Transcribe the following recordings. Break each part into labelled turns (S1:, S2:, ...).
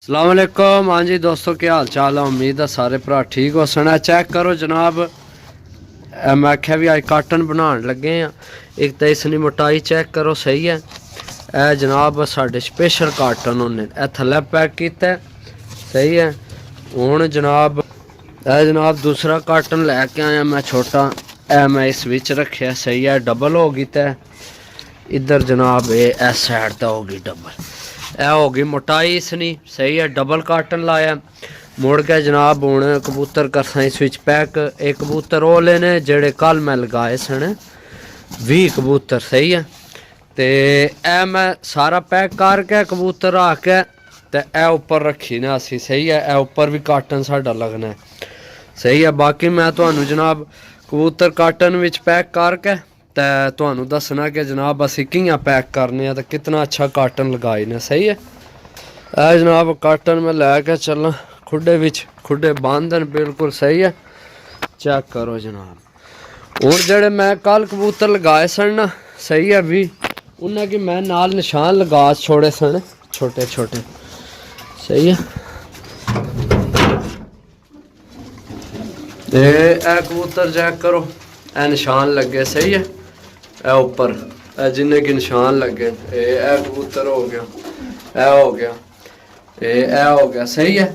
S1: अस्सलाम वालेकुम। हाँ जी दोस्तों, क्या हाल चाल है? उम्मीद है सारे भरा ठीक हो सना। चेक करो जनाब, मैं आख्या भी अज काटन बनाने लगे हैं। एक तो इसकी मोटाई चेक करो, सही है। यह जनाब साढ़े स्पेशल काटन होने, यह थले पैक किया, सही है। हूँ जनाब जनाब दूसरा काटन लैके आया मैं, छोटा। मैं इस विच रखिया, सही है। डबल हो गई तै इधर जनाब, ये इस साइड तो हो गई डबल। यह हो गई मोटाई इसनी, सही है। डबल काटन लाया। मुड़ के जनाब हूँ कबूतर करसा इस विच पैक। एक कबूतर वो लेने जेड़े कल मैं लगाए सन 20 कबूतर, सही है। तो यह मैं सारा पैक करके कबूतर रख के ते ए उपर रखी ना असी, सही है। ए उपर भी काटन साडा लगना है, सही है। बाकी मैं तुहानू जनाब कबूतर काटन विच पैक करके ते तुहानू दसना कि जनाब असी कियां पैक करने तो कितना अच्छा काटन लगाए ने, सही है। ए जनाब काटन मैं लैके चला खुडे विच, खुडे बांधन बिल्कुल, सही है। चेक करो जनाब। हूँ जेड़े मैं कल कबूतर लगाए सन ना, सही है भी, उन्हें कि मैं नाल निशान लगा छोड़े सन छोटे छोटे, सही है। ए कबूतर चेक करो, ए निशान लगे, सही है। ए ऊपर जिन्ने की निशान लगे, ए कबूतर हो गया, ए हो गया, ए हो गया, सही है।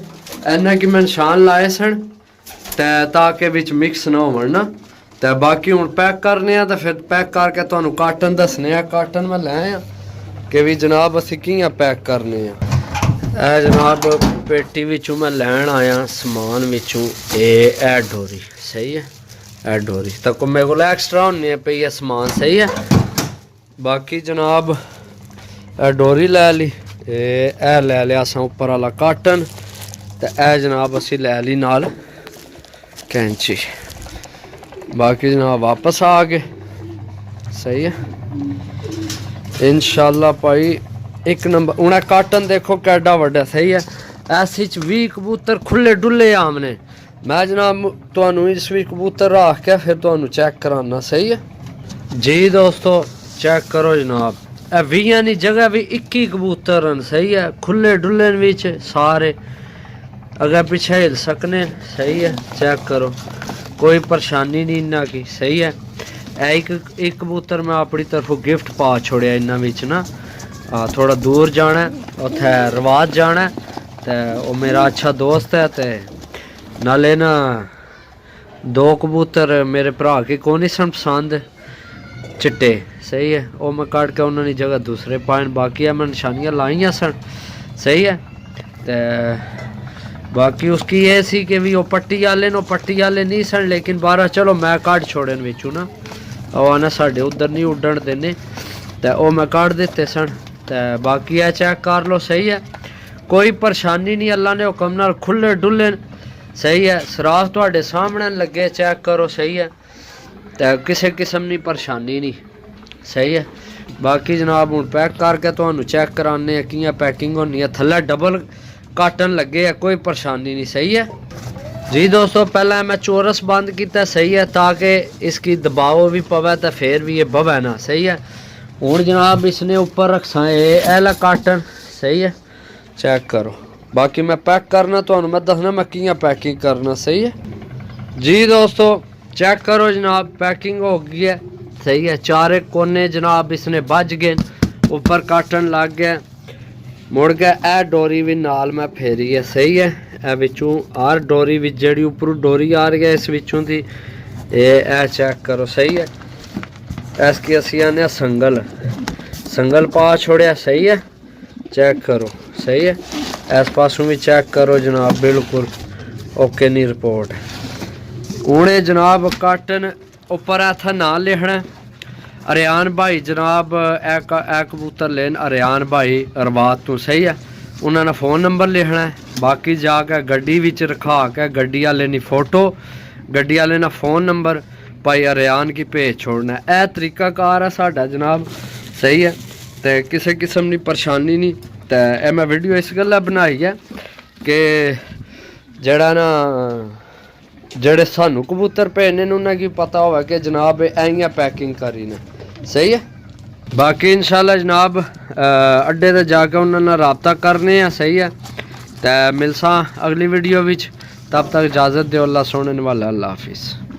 S1: इन्हें कि मैं निशान लाए सन ताकि बिच मिक्स ना हो ना। तो बाकी हूँ पैक करने तो फिर पैक करके तुहानू काटन दसने। काटन मैं लै आ कि भी जनाब असी कियां पैक करने। ए जनाब पेटी विचों मैं लैन आया समान विचों, ए डोरी, सही है। ए डोरी तो मेरे को एक्स्ट्रा होनी पई है समान, सही है। बाकी जनाब ए डोरी लै ली, ए लै लिया असां उपर वाला काटन। तो ए जनाब असी लै ली नाल कैंची। बाकी जनाब वापस आ गए, सही है। इंशाल्लाह भाई एक नंबर। हूँ काटन देखो कैडा वड्डा, सही है। ऐसे 20 कबूतर खुले डुले आमने। मैं जनाब तुहानू इस भी कबूतर रख के फिर तुहानू चेक कराना, सही है जी दोस्तों। चेक करो जनाब, 20 जगह भी 21 कबूतर हैं, सही है। खुले डुले विच सारे अगर पीछे हिल सकने, सही है। चेक करो, कोई परेशानी नहीं इन्ना की, सही है। एक कबूतर मैं अपनी तरफों गिफ्ट पा छोड़िया इन्ना विच ना। थोड़ा दूर जाना है, उत्थे रवाज जाना है, तो वो मेरा अच्छा दोस्त है। तो नाले ना 2 कबूतर मेरे भरा के को नहीं सन पसंद चिट्टे, सही है। वो मैं कट के उन्होंने जगह दूसरे पाए। बाकी मैं निशानियाँ लाइया सन, सही है। तो बाकी उसकी ये सी कि भी वो पट्टी वाले नहीं सन, लेकिन बारह चलो मैं कट छोड़े बिचू ना। वो आना साढ़े उधर नहीं उड्डन देने, तो वो मैं कट दिते सन। तो बाकी है चेक कर लो, सही है। कोई परेशानी नहीं, अल्लाह ने हुक्म नाल खुले डुले, सही है। सराफ तुहाडे सामने लगे, चेक करो, सही है। तो किसी किस्म की परेशानी नहीं, सही है। बाकी जनाब हूँ पैक करके तुहानू चेक कराने कियां पैकिंग होनी है। थल्ले डबल काटन लगे है, कोई परेशानी नहीं, सही है जी दोस्तों। पहला मैं चोरस बंद किया, सही है, ताकि इसकी दबाव भी पवे तो फिर भी ये बवे ना, सही है। हूँ जनाब इसने ऊपर रखसा एला काटन, सही है। चेक करो। बाकी मैं पैक करना तो मैं दसना मैं कियां पैकिंग करना, सही है जी दोस्तों। चेक करो जनाब, पैकिंग हो गई है, सही है। चारे कोने जनाब इसने बज गए, ऊपर काटन लग गया। मुड़ के ए डोरी भी नाल मैं फेरी है, सही है। ए विचों आर डोरी भी जेड़ी ऊपर डोरी आ रही है इस विचों दी, ए चेक करो, सही है। इसकी असी आने संगल, संगल पा छोड़िया, सही है। चेक करो, सही है। इस पासों भी चेक करो जनाब, बिल्कुल ओके नी रिपोर्ट। हूँ जनाब काटन उपर इत्थे नाम लिखना अरियान भाई जनाब। ए कबूतर लेन अरियान भाई रवात तो, सही है। उन्होंने फ़ोन नंबर लिखना है। बाकी जाके गड्डी विच रखा के गड्डी वाले नी फोटो, गड्डी वाले ना फ़ोन नंबर भाई अरियान की भेज छोड़ना है। यह तरीकाकार है साडा जनाब, सही है। तो किसी किस्म की परेशानी नहीं। तो यह मैं वीडियो इस गल्ला बनाई है कि जड़ा ना जेड़े सानू कबूतर भेजने उन्हें की पता हो कि जनाब इं पैकिंग करी ने, सही है। बाकी इंशाल्लाह जनाब अड्डे ते जाके उन्होंने रबता करने, सही है। तो मिलसा अगली वीडियो विच, तब तक इजाज़त दो। अल्लाह सोने वाला, अल्लाह हाफिज़।